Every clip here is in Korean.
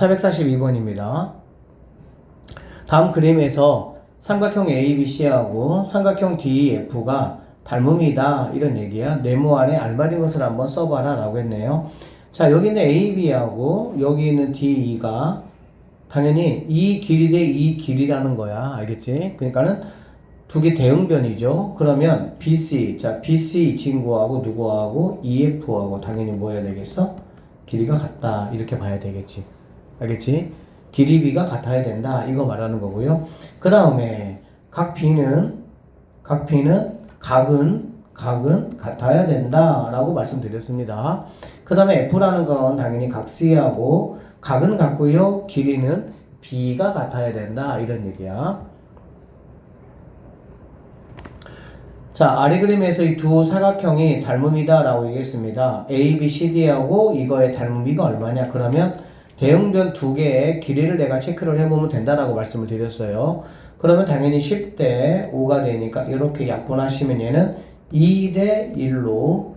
442번입니다. 다음 그림에서 삼각형 ABC하고 삼각형 DEF가 닮음이다 이런 얘기야. 네모 안에 알맞은 것을 한번 써봐라 라고 했네요. 자, 여기 있는 AB하고 여기 있는 DE가 당연히 이 길이 대 이 길이라는 거야. 알겠지? 그러니까는 두 개 대응변이죠. 그러면 BC, 자 BC 이 친구하고 누구하고 EF하고 당연히 뭐 해야 되겠어? 길이가 같다 이렇게 봐야 되겠지. 알겠지? 길이 B가 같아야 된다 이거 말하는 거고요. 그 다음에 각 B는 각은 같아야 된다 라고 말씀드렸습니다. 그 다음에 F라는 건 당연히 각 C하고 각은 같고요. 길이는 B가 같아야 된다 이런 얘기야. 자, 아래 그림에서 이 두 사각형이 닮음이다 라고 얘기했습니다. A, B, C, D하고 이거의 닮음비가 얼마냐? 그러면 대응변 두 개의 길이를 내가 체크를 해보면 된다라고 말씀을 드렸어요. 그러면 당연히 10대 5가 되니까 이렇게 약분하시면 얘는 2대 1로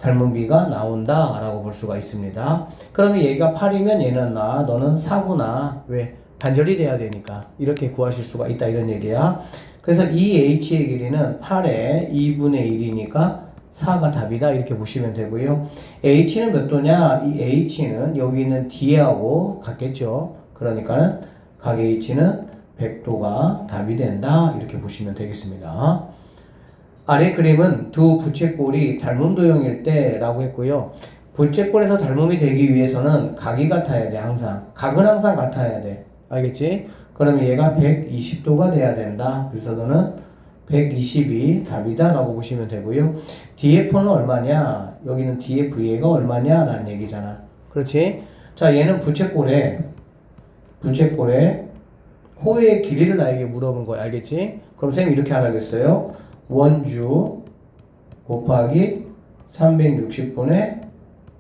닮음비가 나온다 라고 볼 수가 있습니다. 그러면 얘가 8이면 얘는 나, 너는 4구나. 왜? 반절이 돼야 되니까 이렇게 구하실 수가 있다 이런 얘기야. 그래서 이 h의 길이는 8의 2분의 1이니까 4가 답이다 이렇게 보시면 되고요. h는 몇 도냐? 이 h는 여기 있는 d하고 같겠죠. 그러니까는 각 h는 100도가 답이 된다 이렇게 보시면 되겠습니다. 아래 그림은 두 부채꼴이 닮음 도형일 때 라고 했고요. 부채꼴에서 닮음이 되기 위해서는 각이 같아야 돼. 항상 각은 항상 같아야 돼. 알겠지? 그러면 얘가 120도가 돼야 된다. 그래서 너는 120이 답이다 라고 보시면 되고요. DF는 얼마냐? 여기는 DFE가 얼마냐? 라는 얘기잖아. 그렇지? 자, 얘는 부채꼴에 호의 길이를 나에게 물어본 거야. 알겠지? 그럼 쌤이 이렇게 하라겠어요. 원주 곱하기 360분의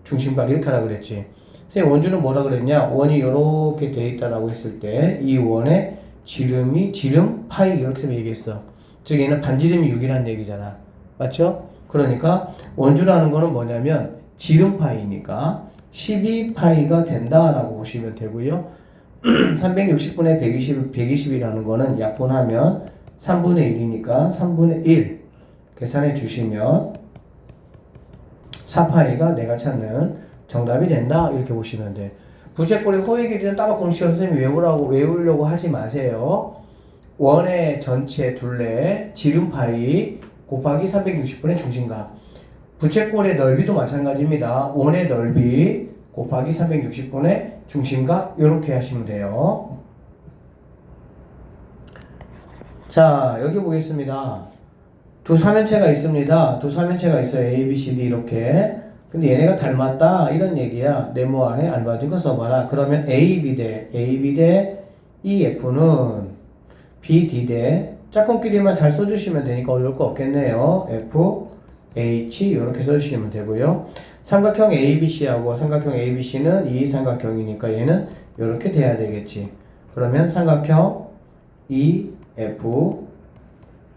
중심각 이렇게 하라 그랬지. 선생님 원주는 뭐라 그랬냐? 원이 이렇게 돼 있다라고 했을 때 이 원의 지름 파이 이렇게 얘기했어. 즉 얘는 반지름이 6이라는 얘기잖아. 맞죠? 그러니까 원주라는 거는 뭐냐면 지름 파이니까 12파이가 된다라고 보시면 되고요. 360분의 120이라는 거는 약분하면 3분의 1이니까 3분의 1 계산해 주시면 4파이가 내가 찾는 정답이 된다 이렇게 보시면 돼. 부채꼴의 호의 길이는 따로 공식을 선생님이 외우려고 하지 마세요. 원의 전체 둘레 지름 파이 곱하기 360분의 중심각. 부채꼴의 넓이도 마찬가지입니다. 원의 넓이 곱하기 360분의 중심각 이렇게 하시면 돼요. 자, 여기 보겠습니다. 두 삼면체가 있습니다. 두 삼면체가 있어요. A, B, C, D 이렇게. 근데 얘네가 닮았다 이런 얘기야. 네모 안에 알맞은 거 써봐라. 그러면 AB 대 EF는 BD 대 짝꿍끼리만 잘 써주시면 되니까 어려울 거 없겠네요. F, H 이렇게 써주시면 되고요. 삼각형 ABC하고 삼각형 ABC는 이 삼각형이니까 얘는 이렇게 돼야 되겠지. 그러면 삼각형 EF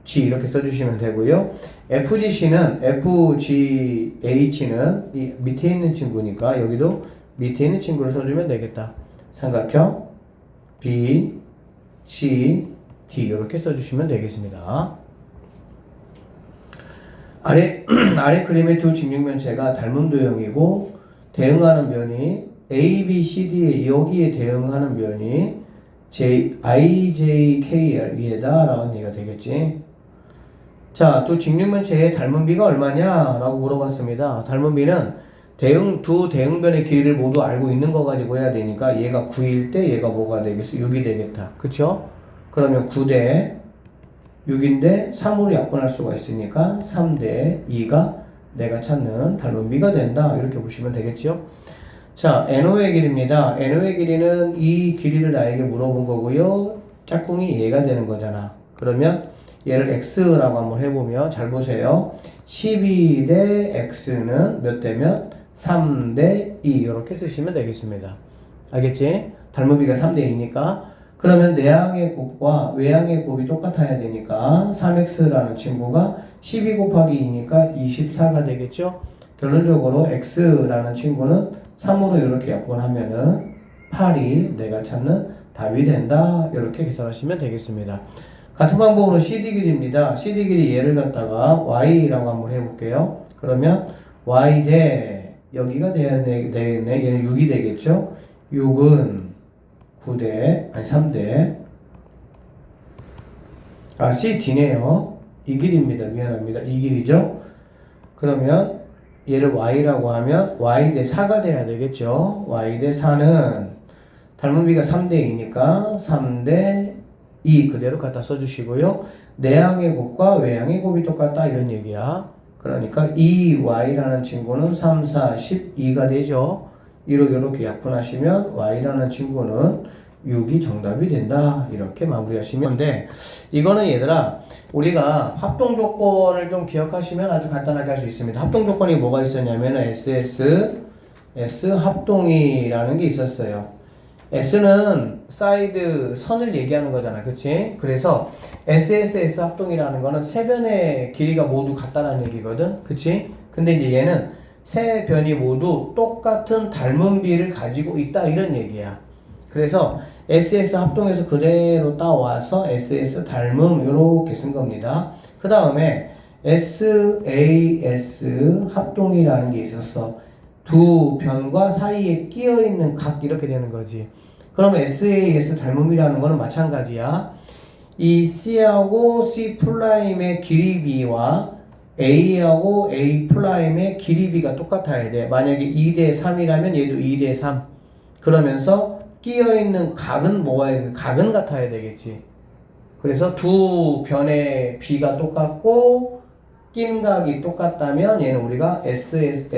G 이렇게 써주시면 되고요. FGH는 이 밑에 있는 친구니까 여기도 밑에 있는 친구를 써주면 되겠다. 삼각형 B, C, D 이렇게 써주시면 되겠습니다. 아래 그림의 두 직육면체가 닮은 도형이고 대응하는 면이 A, B, C, D 여기에 대응하는 면이 I, J, K 위에다 라는 얘기가 되겠지. 자, 두 직육면체의 닮음비가 얼마냐? 라고 물어봤습니다. 닮음비는 두 대응변의 길이를 모두 알고 있는 거 가지고 해야 되니까 얘가 9일 때 얘가 뭐가 되겠어? 6이 되겠다. 그쵸? 그러면 9대 6인데 3으로 약분할 수가 있으니까 3대 2가 내가 찾는 닮음비가 된다. 이렇게 보시면 되겠죠? 자, NO의 길이입니다. NO의 길이는 이 길이를 나에게 물어본 거고요. 짝꿍이 얘가 되는 거잖아. 그러면 얘를 x라고 한번 해보면 잘 보세요. 12 대 x는 몇 대면 3 대 2 이렇게 쓰시면 되겠습니다. 알겠지? 닮음비가 3 대 2니까 그러면 내항의 곱과 외항의 곱이 똑같아야 되니까 3x라는 친구가 12 곱하기 2니까 24가 되겠죠? 결론적으로 x라는 친구는 3으로 이렇게 약분하면은 8이 내가 찾는 답이 된다. 이렇게 계산하시면 되겠습니다. 같은 방법으로 CD 길이입니다. CD 길이 얘를 갖다가 Y라고 한번 해볼게요. 그러면 Y 대 여기가 되겠네. 얘는 6이 되겠죠. 6은 9대 아니 3대 CD네요. 이 길이입니다. 미안합니다. 이 길이죠. 그러면 얘를 Y라고 하면 Y 대 4가 돼야 되겠죠. Y 대 4는 닮은비가 3대 2니까 3대 2 그대로 갖다 써주시고요. 내항의 곱과 외항의 곱이 똑같다 이런 얘기야. 그러니까 이 Y라는 친구는 3, 4, 12가 되죠. 이렇게 약분하시면 Y라는 친구는 6이 정답이 된다. 이렇게 마무리하시면 돼. 이거는 얘들아 우리가 합동 조건을 좀 기억하시면 아주 간단하게 할 수 있습니다. 합동 조건이 뭐가 있었냐면 S 합동이라는 게 있었어요. S는 사이드 선을 얘기하는 거잖아. 그치? 그래서 SSS 합동이라는 거는 세 변의 길이가 모두 같다는 얘기거든. 그치? 근데 이제 얘는 세 변이 모두 똑같은 닮은 비를 가지고 있다 이런 얘기야. 그래서 SS 합동에서 그대로 따와서 SS 닮음 이렇게 쓴 겁니다. 그 다음에 SAS 합동이라는 게 있었어. 두 변과 사이에 끼어 있는 각 이렇게 되는 거지. 그럼 SAS 닮음이라는 거는 마찬가지야. 이 C하고 C'의 길이비와 A하고 A'의 길이비가 똑같아야 돼. 만약에 2대 3이라면 얘도 2대 3. 그러면서 끼어있는 각은 각은 같아야 되겠지. 그래서 두 변의 비가 똑같고 낀 각이 똑같다면 얘는 우리가 SAS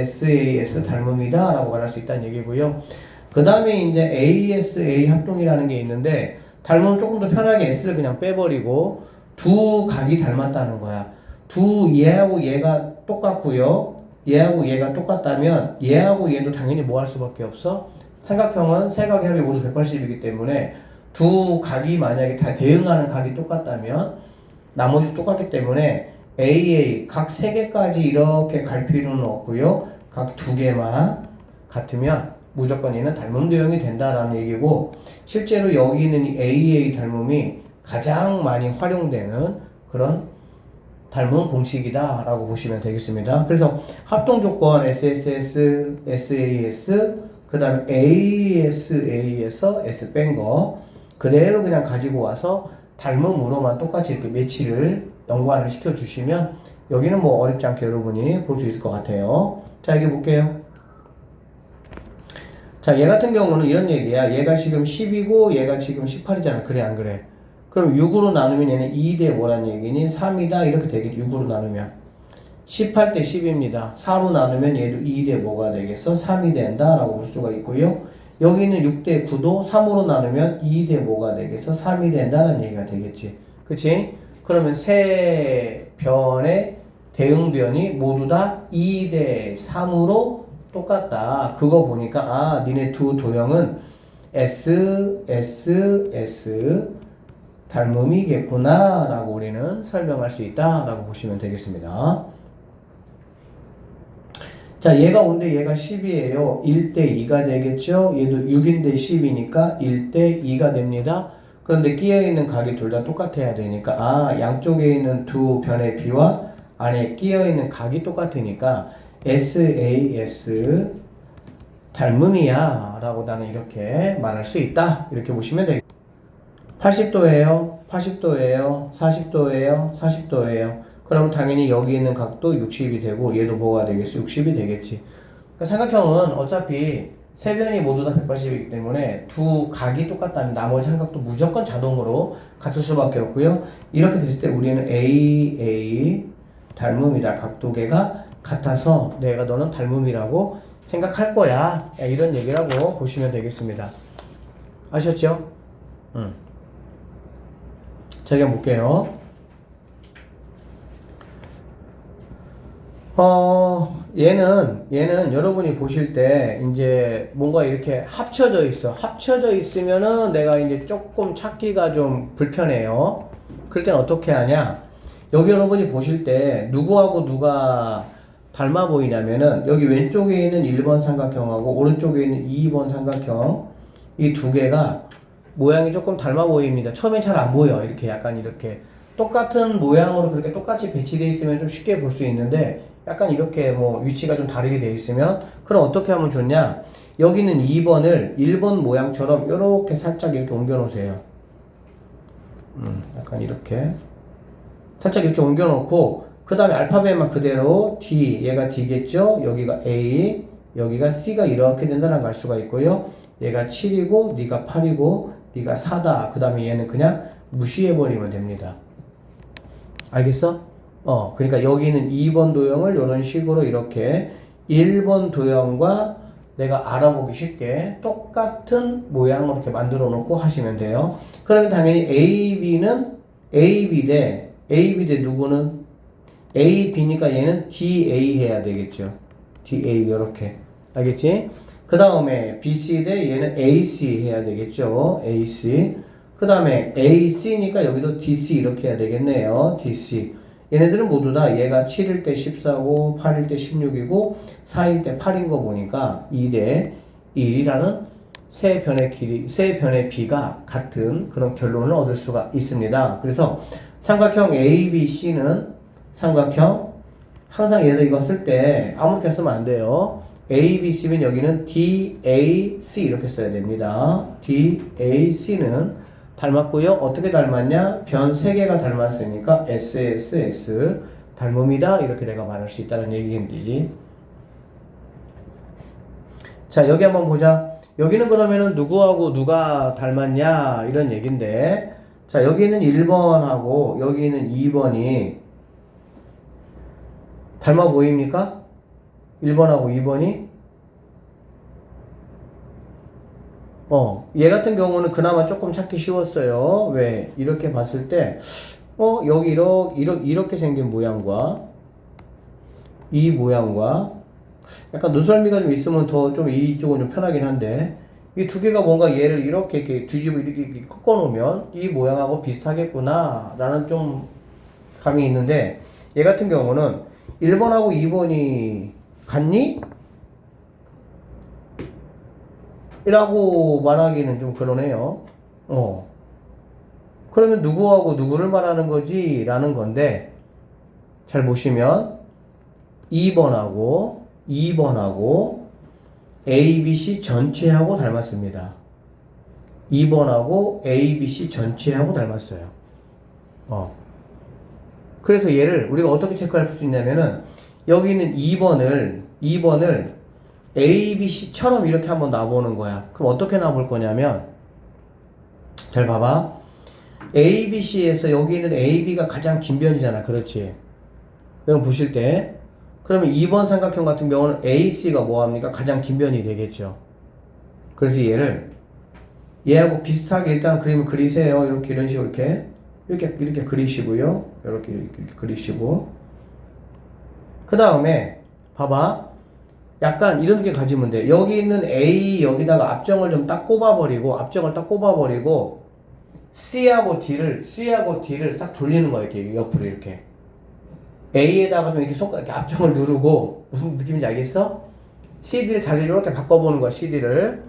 닮음이다 라고 말할 수 있다는 얘기고요. 그 다음에 이제 ASA 합동이라는 게 있는데 닮으면 조금 더 편하게 S를 그냥 빼버리고 두 각이 닮았다는 거야. 얘하고 얘가 똑같고요. 얘하고 얘가 똑같다면 얘하고 얘도 당연히 뭐 할 수밖에 없어? 삼각형은 세 각의 합이 모두 180이기 때문에 두 각이 만약에 다 대응하는 각이 똑같다면 나머지 똑같기 때문에 AA 각 3개까지 이렇게 갈 필요는 없고요. 각 2개만 같으면 무조건 얘는 닮음 도형이 된다라는 얘기고 실제로 여기 있는 이 AA 닮음이 가장 많이 활용되는 그런 닮은 공식이다 라고 보시면 되겠습니다. 그래서 합동 조건 SSS, SAS 그 다음에 ASA에서 S 뺀 거 그대로 그냥 가지고 와서 닮음으로만 똑같이 이렇게 매치를 연관을 시켜주시면 여기는 뭐 어렵지 않게 여러분이 볼 수 있을 것 같아요. 자, 여기 볼게요. 자, 얘 같은 경우는 이런 얘기야. 얘가 지금 10이고 얘가 지금 18이잖아. 그래 안 그래? 그럼 6으로 나누면 얘는 2대 뭐란 얘기니? 3이다 이렇게 되겠지. 6으로 나누면 18대 10입니다. 4로 나누면 얘도 2대 뭐가 되겠어? 3이 된다 라고 볼 수가 있고요. 여기는 6대 9도 3으로 나누면 2대 뭐가 되겠어? 3이 된다는 얘기가 되겠지. 그치? 그러면 세 변의 대응변이 모두 다 2대 3으로 똑같다. 그거 보니까 니네 두 도형은 S 닮음이겠구나 라고 우리는 설명할 수 있다 라고 보시면 되겠습니다. 자, 얘가 5인데 얘가 10이에요. 1대 2가 되겠죠? 얘도 6인데 10이니까 1대 2가 됩니다. 그런데 끼어있는 각이 둘 다 똑같아야 되니까 양쪽에 있는 두 변의 비와 안에 끼어있는 각이 똑같으니까 SAS 닮음이야 라고 나는 이렇게 말할 수 있다 이렇게 보시면 되겠습니다. 80도예요 80도예요 40도예요 40도예요 그럼 당연히 여기 있는 각도 60이 되고 얘도 뭐가 되겠어? 60이 되겠지. 그러니까 삼각형은 어차피 세 변이 모두 다 180이기 때문에 두 각이 똑같다면 나머지 한 각도 무조건 자동으로 같을 수밖에 없고요. 이렇게 됐을 때 우리는 AA 닮음이다. 각 두 개가 같아서 내가 너는 닮음이라고 생각할 거야. 이런 얘기라고 보시면 되겠습니다. 아셨죠? 자, 이제 볼게요. 얘는 여러분이 보실 때 이제 뭔가 이렇게 합쳐져 있어. 합쳐져 있으면은 내가 이제 조금 찾기가 좀 불편해요. 그럴 땐 어떻게 하냐? 여기 여러분이 보실 때 누구하고 누가 닮아 보이냐면은 여기 왼쪽에 있는 1번 삼각형하고 오른쪽에 있는 2번 삼각형 이 두 개가 모양이 조금 닮아 보입니다. 처음엔 잘 안 보여. 이렇게 약간 이렇게 똑같은 모양으로 그렇게 똑같이 배치되어 있으면 좀 쉽게 볼 수 있는데 약간 이렇게 뭐 위치가 좀 다르게 되어 있으면 그럼 어떻게 하면 좋냐? 여기는 2번을 1번 모양처럼 이렇게 살짝 이렇게 옮겨 놓으세요. 약간 이렇게 살짝 이렇게 옮겨 놓고 그 다음에 알파벳만 그대로 D, 얘가 D겠죠? 여기가 A, 여기가 C가 이렇게 된다는 걸 알 수가 있고요. 얘가 7이고 네가 8이고 네가 4다. 그 다음에 얘는 그냥 무시해버리면 됩니다. 알겠어? 그러니까 여기는 2번 도형을 이런 식으로 이렇게 1번 도형과 내가 알아보기 쉽게 똑같은 모양으로 이렇게 만들어 놓고 하시면 돼요. 그러면 당연히 AB 대 누구는 AB니까 얘는 DA 해야 되겠죠. DA 이렇게. 알겠지? 그 다음에 BC 대 얘는 AC 해야 되겠죠. AC. 그 다음에 AC니까 여기도 DC 이렇게 해야 되겠네요. DC. 얘네들은 모두 다 얘가 7일 때 14고 8일 때 16이고 4일 때 8인 거 보니까 2 대 1이라는 세 변의 비가 같은 그런 결론을 얻을 수가 있습니다. 그래서 삼각형 ABC는 삼각형 항상 얘도 이거 쓸 때 아무렇게 쓰면 안 돼요. ABC면 여기는 DAC 이렇게 써야 됩니다. DAC는 닮았고요. 어떻게 닮았냐? 변 3개가 닮았으니까 SSS 닮음이다 이렇게 내가 말할 수 있다는 얘기겠지. 자, 여기 한번 보자. 여기는 그러면은 누구하고 누가 닮았냐 이런 얘기인데, 자, 여기는 1번하고 여기는 2번이 닮아 보입니까? 1번하고 2번이? 얘 같은 경우는 그나마 조금 찾기 쉬웠어요. 왜? 이렇게 봤을 때, 여기 이렇게 생긴 모양과 이 모양과 약간 눈썰미가 좀 있으면 더 좀 이쪽은 좀 편하긴 한데, 이 두 개가 뭔가 얘를 이렇게 뒤집어 이렇게 꺾어 놓으면 이 모양하고 비슷하겠구나 라는 좀 감이 있는데, 얘 같은 경우는 1번하고 2번이 같니? 이라고 말하기는 좀 그러네요. 그러면 누구하고 누구를 말하는 거지? 라는 건데, 잘 보시면 2번하고 ABC 전체하고 닮았습니다. 2번하고 ABC 전체하고 닮았어요. 그래서 얘를 우리가 어떻게 체크할 수 있냐면은, 여기 있는 2번을 ABC처럼 이렇게 한번 놔보는 거야. 그럼 어떻게 놔볼 거냐면, 잘 봐봐. ABC에서 여기 있는 AB가 가장 긴 변이잖아. 그렇지? 그럼 보실 때, 그러면 2번 삼각형 같은 경우는 AC가 뭐합니까? 가장 긴 변이 되겠죠. 그래서 얘하고 비슷하게 일단 그림을 그리세요. 이렇게 이런 식으로 이렇게 그리시고요. 이렇게 그리시고. 그 다음에 봐봐. 약간 이런 게 가지면 돼. 여기 있는 A 여기다가 앞정을 딱 꼽아버리고 C하고 D를 싹 돌리는 거야. 이렇게 옆으로 이렇게. A에다가 좀 이렇게 손가락 이렇게 앞정을 누르고, 무슨 느낌인지 알겠어? CD를 자리를 이렇게 바꿔보는 거야. CD를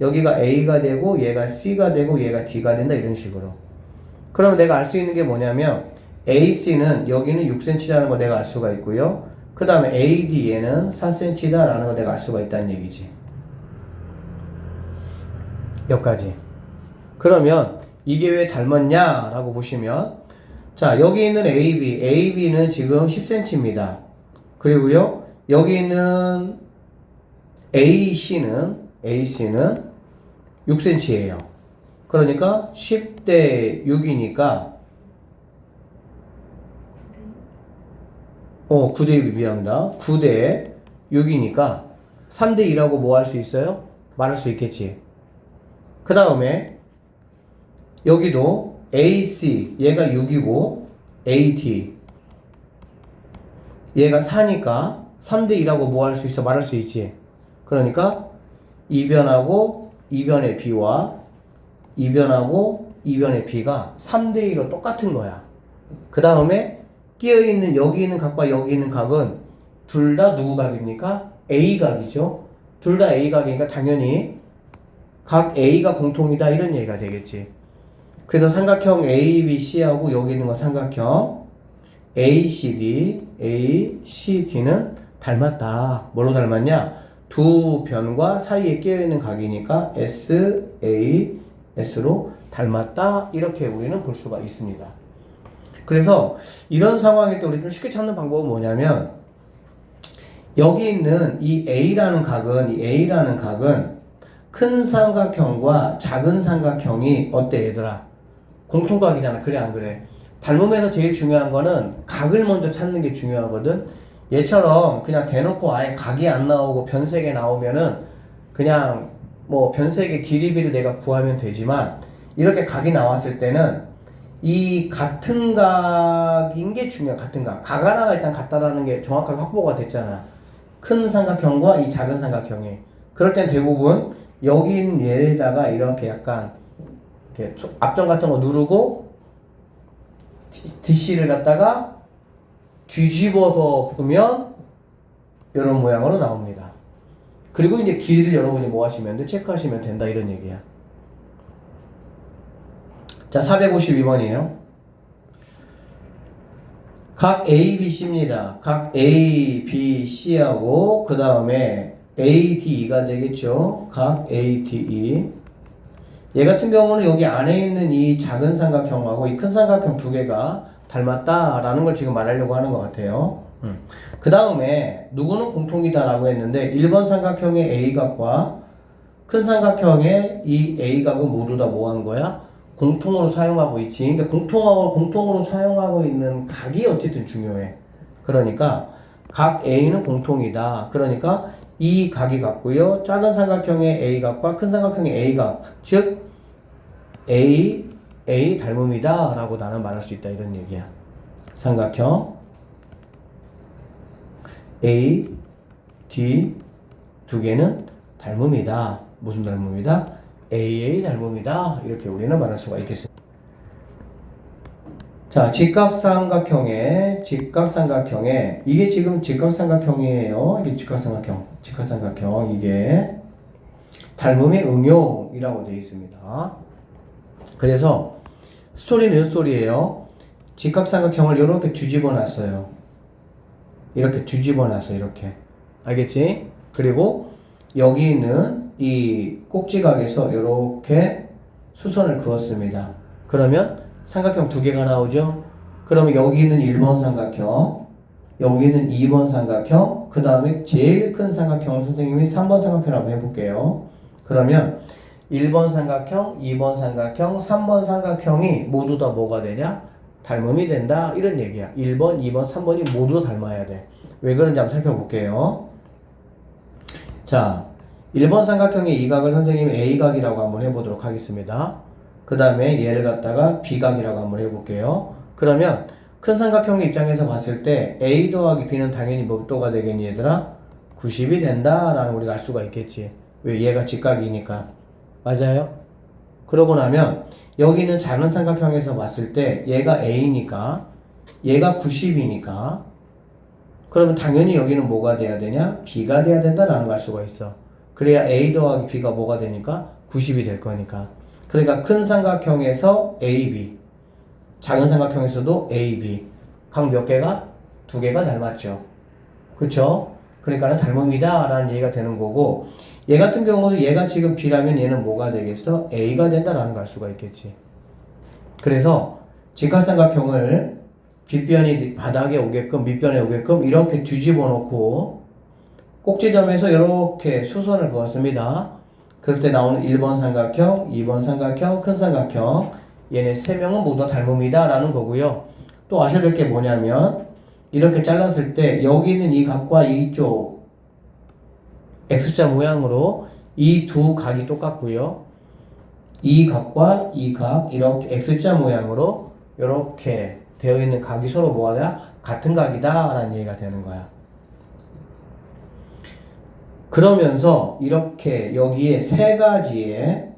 여기가 A가 되고 얘가 C가 되고 얘가 D가 된다 이런 식으로. 그러면 내가 알 수 있는 게 뭐냐면, AC는 여기는 6cm라는 거 내가 알 수가 있고요. 그 다음에 AD에는 4cm다 라는 거 내가 알 수가 있다는 얘기지. 여기까지. 그러면 이게 왜 닮았냐 라고 보시면, 자, 여기 있는 AB는 지금 10cm입니다. 그리고요, 여기 있는 AC는 6cm예요. 그러니까 10대 6이니까 9대 6이 미안합니다. 9대 6이니까 3대 2라고 뭐 할 수 있어요? 말할 수 있겠지. 그 다음에 여기도 AC 얘가 6이고 AD 얘가 4니까 3대 2라고 뭐 할 수 있어? 말할 수 있지. 그러니까 이변하고 이변의 B와 이변의 B가 3대 2로 똑같은 거야. 그 다음에 끼어있는 여기 있는 각과 여기 있는 각은 둘 다 누구 각입니까? A 각이죠. 둘 다 A 각이니까 당연히 각 A가 공통이다 이런 얘기가 되겠지. 그래서 삼각형 ABC하고 여기 있는 거 삼각형 ACD는 닮았다. 뭘로 닮았냐? 두 변과 사이에 끼어있는 각이니까 SAS로 닮았다. 이렇게 우리는 볼 수가 있습니다. 그래서 이런 상황일 때 우리 좀 쉽게 찾는 방법은 뭐냐면 여기 있는 이 A라는 각은 큰 삼각형과 작은 삼각형이 어때 얘들아? 공통각이잖아. 그래 안 그래? 닮음에서 제일 중요한 거는 각을 먼저 찾는 게 중요하거든. 얘처럼 그냥 대놓고 아예 각이 안 나오고 변색에 나오면은 그냥 뭐 변색의 길이비를 내가 구하면 되지만 이렇게 각이 나왔을 때는 이 같은 각인 게 중요해. 같은 각 하나가 일단 같다라는 게 정확하게 확보가 됐잖아. 큰 삼각형과 이 작은 삼각형이. 그럴 땐 대부분 여긴 얘에다가 이렇게 약간 이렇게 앞점 같은 거 누르고 DC를 갖다가 뒤집어서 보면 이런 모양으로 나옵니다. 그리고 이제 길이를 여러분이 뭐 하시면 돼? 체크하시면 된다 이런 얘기야. 자, 452번이에요. 각 ABC입니다. 각 ABC하고 그 다음에 ADE가 되겠죠. 각 ADE. 얘 같은 경우는 여기 안에 있는 이 작은 삼각형하고 이 큰 삼각형 두 개가 닮았다라는 걸 지금 말하려고 하는 것 같아요. 그 다음에 누구는 공통이다라고 했는데 1번 삼각형의 A각과 큰 삼각형의 이 A각은 모두 다 뭐 한 거야? 공통으로 사용하고 있지. 그러니까 공통으로 사용하고 있는 각이 어쨌든 중요해. 그러니까 각 A는 공통이다. 그러니까 이 각이 같고요. 작은 삼각형의 A각과 큰 삼각형의 A각, 즉 A 닮음이다 라고 나는 말할 수 있다 이런 얘기야. 삼각형 A, D 두 개는 닮음이다. 무슨 닮음이다? AA 닮음이다. 이렇게 우리는 말할 수가 있겠습니다. 자, 직각삼각형에 이게 지금 직각삼각형이에요. 이게 직각삼각형 이게 닮음의 응용이라고 되어 있습니다. 그래서 스토리는 이 스토리예요. 직각삼각형을 이렇게 뒤집어 놨어요. 이렇게 뒤집어 놨어. 이렇게 알겠지? 그리고 여기 있는 이 꼭지각에서 이렇게 수선을 그었습니다. 그러면 삼각형 두 개가 나오죠? 그러면 여기 있는 1번 삼각형, 여기 있는 2번 삼각형, 그 다음에 제일 큰 삼각형을 선생님이 3번 삼각형이라고 해볼게요. 그러면 1번 삼각형, 2번 삼각형, 3번 삼각형이 모두 다 뭐가 되냐? 닮음이 된다. 이런 얘기야. 1번, 2번, 3번이 모두 닮아야 돼. 왜 그런지 한번 살펴볼게요. 자, 1번 삼각형의 이 각을 선생님이 A각이라고 한번 해보도록 하겠습니다. 그 다음에 얘를 갖다가 B각이라고 한번 해볼게요. 그러면 큰 삼각형의 입장에서 봤을 때 A 더하기 B는 당연히 몇 도가 되겠니 얘들아? 90이 된다라는 우리가 알 수가 있겠지. 왜? 얘가 직각이니까. 맞아요? 그러고 나면 여기는 작은 삼각형에서 봤을 때 얘가 A니까 얘가 90이니까 그러면 당연히 여기는 뭐가 돼야 되냐? B가 돼야 된다라는 걸 알 수가 있어. 그래야 A 더하기 B가 뭐가 되니까? 90이 될 거니까. 그러니까 큰 삼각형에서 AB, 작은 삼각형에서도 AB. 각 몇 개가? 두 개가 닮았죠. 그쵸? 그러니까는 닮음이다 라는 얘기가 되는 거고, 얘 같은 경우도 얘가 지금 B라면 얘는 뭐가 되겠어? A가 된다라는 걸 알 수가 있겠지. 그래서 직각삼각형을 빗변이 바닥에 오게끔, 밑변에 오게끔 이렇게 뒤집어 놓고 꼭지점에서 이렇게 수선을 그었습니다. 그럴 때 나오는 1번 삼각형, 2번 삼각형, 큰 삼각형 얘네 세 명은 모두 닮음이다 라는 거고요. 또 아셔야 될 게 뭐냐면 이렇게 잘랐을 때 여기 있는 이 각과 이쪽 X자 모양으로 이 두 각이 똑같고요. 이 각과 이 각 이렇게 X자 모양으로 이렇게 되어 있는 각이 서로 뭐하냐? 같은 각이다 라는 얘기가 되는 거야. 그러면서 이렇게 여기에 세 가지의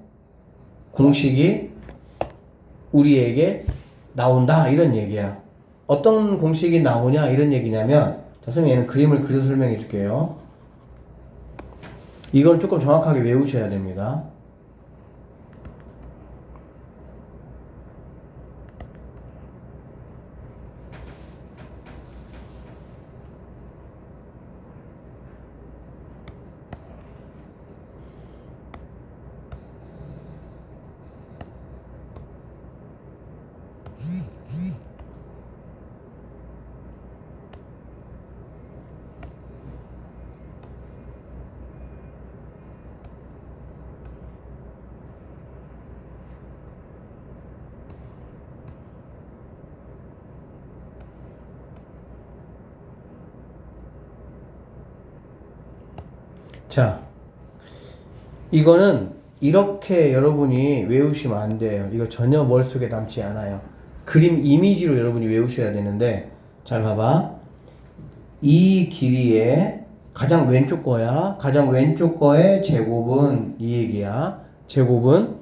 공식이 우리에게 나온다 이런 얘기야. 어떤 공식이 나오냐 이런 얘기냐면, 자, 선생님 얘는 그림을 그려서 설명해 줄게요. 이걸 조금 정확하게 외우셔야 됩니다. 자, 이거는 이렇게 여러분이 외우시면 안 돼요. 이거 전혀 머릿속에 남지 않아요. 그림 이미지로 여러분이 외우셔야 되는데, 잘 봐봐. 이 길이의 가장 왼쪽 거야. 가장 왼쪽 거의 제곱은 이 얘기야. 제곱은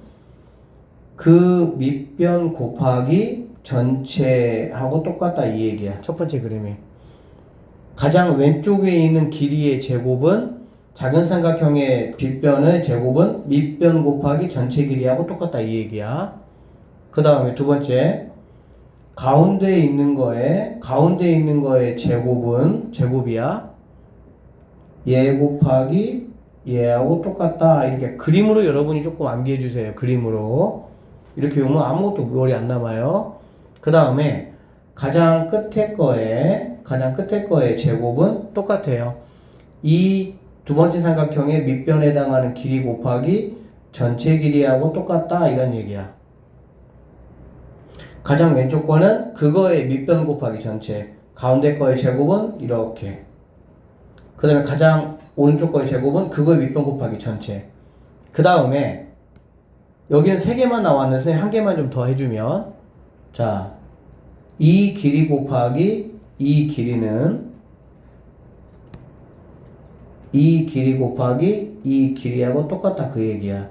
그 밑변 곱하기 전체하고 똑같다 이 얘기야. 첫 번째 그림이. 가장 왼쪽에 있는 길이의 제곱은 작은 삼각형의 빗변의 제곱은 밑변 곱하기 전체 길이하고 똑같다 이 얘기야. 그 다음에 두 번째, 가운데에 있는 거의 제곱은 제곱이야. 얘 곱하기 얘하고 똑같다. 이렇게 그림으로 여러분이 조금 암기해 주세요. 그림으로. 이렇게 오면 아무것도 머리 안 남아요. 그 다음에 가장 끝에 거의 제곱은 똑같아요. 이 두 번째 삼각형의 밑변에 해당하는 길이 곱하기 전체 길이하고 똑같다 이런 얘기야. 가장 왼쪽 거는 그거의 밑변 곱하기 전체, 가운데 거의 제곱은 이렇게. 그 다음에 가장 오른쪽 거의 제곱은 그거의 밑변 곱하기 전체. 그 다음에 여기는 3개만 나왔는데 한 개만 좀 더 해주면, 자, 이 길이 곱하기 이 길이는 이 길이 곱하기 이 길이하고 똑같다 그 얘기야.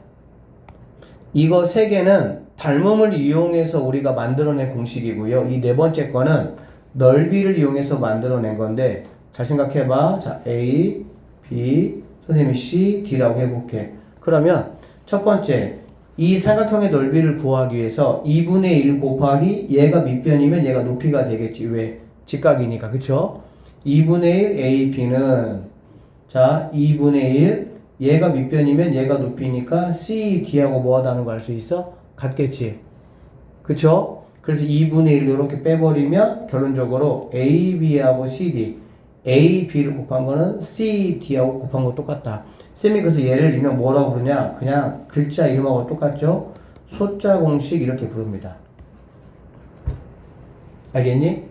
이거 3개는 닮음을 이용해서 우리가 만들어낸 공식이고요. 이 네 번째 거는 넓이를 이용해서 만들어낸 건데, 잘 생각해봐. 자, A, B, 선생님이 C, D라고 해볼게. 그러면 첫 번째, 이 삼각형의 넓이를 구하기 위해서 2분의 1 곱하기 얘가 밑변이면 얘가 높이가 되겠지. 왜? 직각이니까. 그쵸? 2분의 1 A, B는 자, 2분의 1 얘가 밑변이면 얘가 높이니까 C, D하고 뭐하다는 거 알 수 있어? 같겠지. 그쵸? 그래서 2분의 1 이렇게 빼버리면 결론적으로 A, B하고 C, D A, B를 곱한 거는 C, D하고 곱한 거 똑같다. 쌤이 그래서 얘를 일명 뭐라고 부르냐? 그냥 글자 이름하고 똑같죠? 소자 공식 이렇게 부릅니다. 알겠니?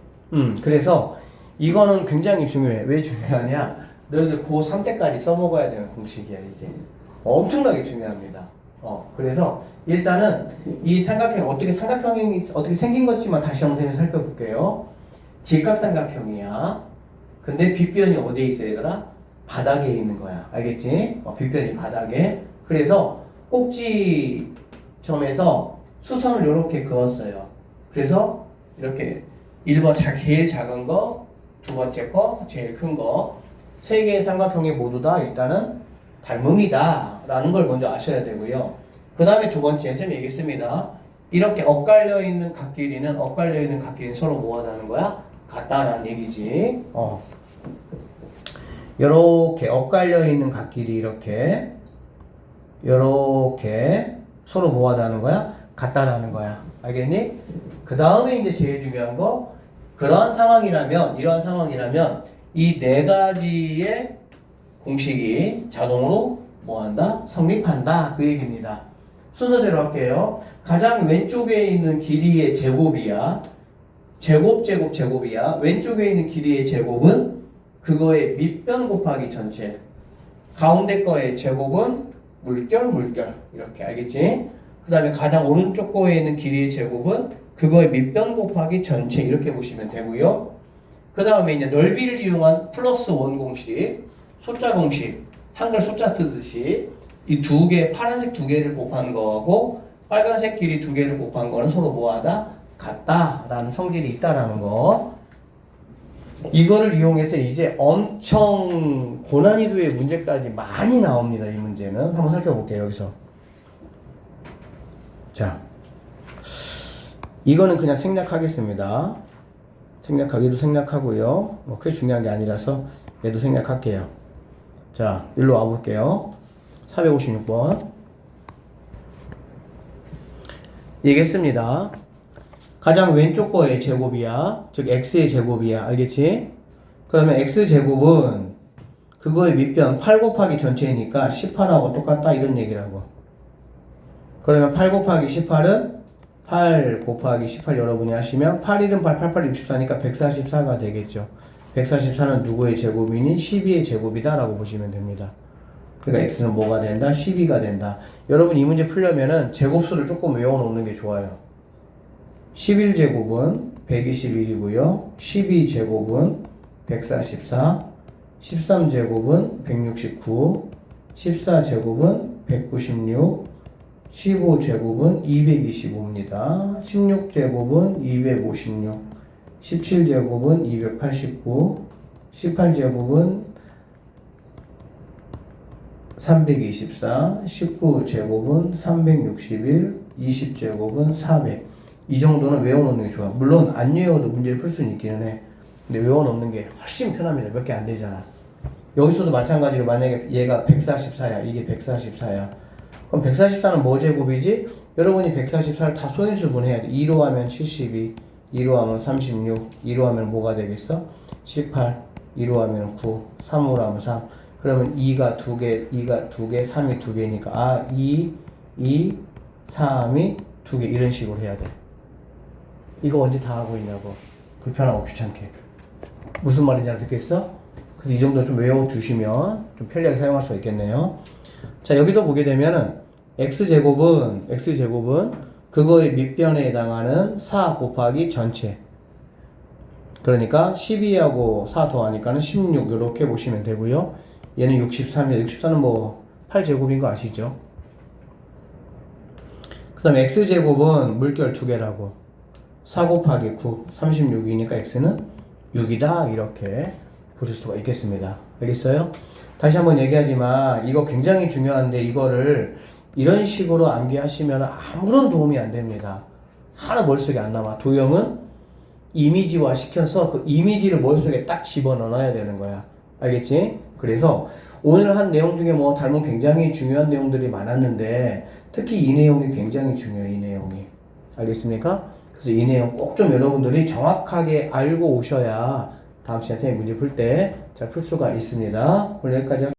그래서 이거는 굉장히 중요해. 왜 중요하냐? 너희들 고3 때까지 써먹어야 되는 공식이야, 이게. 엄청나게 중요합니다. 그래서 일단은 이 삼각형이 어떻게 생긴 것지만 다시 한번 살펴볼게요. 직각삼각형이야. 근데 빗변이 어디에 있어, 얘들아? 바닥에 있는 거야. 알겠지? 빗변이 바닥에. 그래서 꼭지점에서 수선을 이렇게 그었어요. 그래서 이렇게 1번 제일 작은 거, 두 번째 거, 제일 큰 거, 3개의 삼각형이 모두 다 일단은 닮음이다 라는 걸 먼저 아셔야 되고요. 그 다음에 두 번째, 쌤이 얘기했습니다. 이렇게 엇갈려 있는 각길이는 서로 뭐하다는 거야? 같다라는 얘기지. 요렇게 엇갈려 있는 각길이 이렇게 서로 뭐하다는 거야? 같다라는 거야. 알겠니? 그 다음에 이제 제일 중요한 거, 이러한 상황이라면 이 4가지의 공식이 자동으로 뭐한다? 성립한다. 그 얘기입니다. 순서대로 할게요. 가장 왼쪽에 있는 길이의 제곱이야. 제곱이야. 왼쪽에 있는 길이의 제곱은 그거의 밑변 곱하기 전체. 가운데 거의 제곱은 물결. 이렇게 알겠지? 그 다음에 가장 오른쪽 거에 있는 길이의 제곱은 그거의 밑변 곱하기 전체. 이렇게 보시면 되고요. 그 다음에 이제 넓이를 이용한 플러스 원 공식, 소자 공식, 한글 소자 쓰듯이 이 파란색 2개를 곱한 거하고 빨간색 길이 2개를 곱한 거는 서로 뭐하다? 같다라는 성질이 있다라는 거. 이거를 이용해서 이제 엄청 고난이도의 문제까지 많이 나옵니다. 이 문제는 한번 살펴볼게요. 여기서 자, 이거는 그냥 생략하겠습니다. 얘도 생략하고요. 크게 중요한 게 아니라서 얘도 생략할게요. 자, 일로 와볼게요. 456번 얘기했습니다. 가장 왼쪽 거의 제곱이야. 즉 x의 제곱이야. 알겠지? 그러면 x제곱은 그거의 밑변 8 곱하기 전체이니까 18하고 똑같다 이런 얘기라고. 그러면 8 곱하기 18은 8 곱하기 18 여러분이 하시면 8, 1은 8, 8, 8, 64니까 144가 되겠죠. 144는 누구의 제곱이니? 12의 제곱이다 라고 보시면 됩니다. 그러니까 x는 뭐가 된다? 12가 된다. 여러분 이 문제 풀려면은 제곱수를 조금 외워놓는 게 좋아요. 11제곱은 121이고요. 12제곱은 144, 13제곱은 169, 14제곱은 196, 15제곱은 225입니다. 16제곱은 256, 17제곱은 289, 18제곱은 324, 19제곱은 361, 20제곱은 400. 이 정도는 외워놓는 게 좋아. 물론 안 외워도 문제를 풀 수는 있기는 해. 근데 외워놓는 게 훨씬 편합니다. 몇 개 안 되잖아. 여기서도 마찬가지로 만약에 얘가 144야. 이게 144야. 그럼 144는 뭐 제곱이지? 여러분이 144를 다 소인수분 해야 돼. 2로 하면 72, 2로 하면 36, 2로 하면 뭐가 되겠어? 18, 2로 하면 9, 3으로 하면 3. 그러면 2가 2개, 2가 2개, 3이 2개니까 2, 3이 2개 이런 식으로 해야 돼. 이거 언제 다 하고 있냐고. 불편하고 귀찮게. 무슨 말인지 알겠어? 그래서 이 정도 좀 외워주시면 좀 편리하게 사용할 수가 있겠네요. 자, 여기도 보게 되면은 x제곱은 그거의 밑변에 해당하는 4 곱하기 전체. 그러니까 12하고 4 더하니까는 16 이렇게 보시면 되고요. 얘는 63이에요. 64는 뭐 8제곱인 거 아시죠? 그 다음에 x제곱은 물결 2개라고. 4 곱하기 9, 36이니까 x는 6이다. 이렇게 보실 수가 있겠습니다. 알겠어요? 다시 한번 얘기하지만 이거 굉장히 중요한데 이거를 이런 식으로 암기하시면 아무런 도움이 안 됩니다. 하나 머릿속에 안 남아. 도형은 이미지화 시켜서 그 이미지를 머릿속에 딱 집어넣어야 되는 거야. 알겠지? 그래서 오늘 한 내용 중에 뭐 닮은 굉장히 중요한 내용들이 많았는데 특히 이 내용이 굉장히 중요해. 이 내용이. 알겠습니까? 그래서 이 내용 꼭 좀 여러분들이 정확하게 알고 오셔야 다음 시간에 문제 풀 때 잘 풀 수가 있습니다. 오늘 여기까지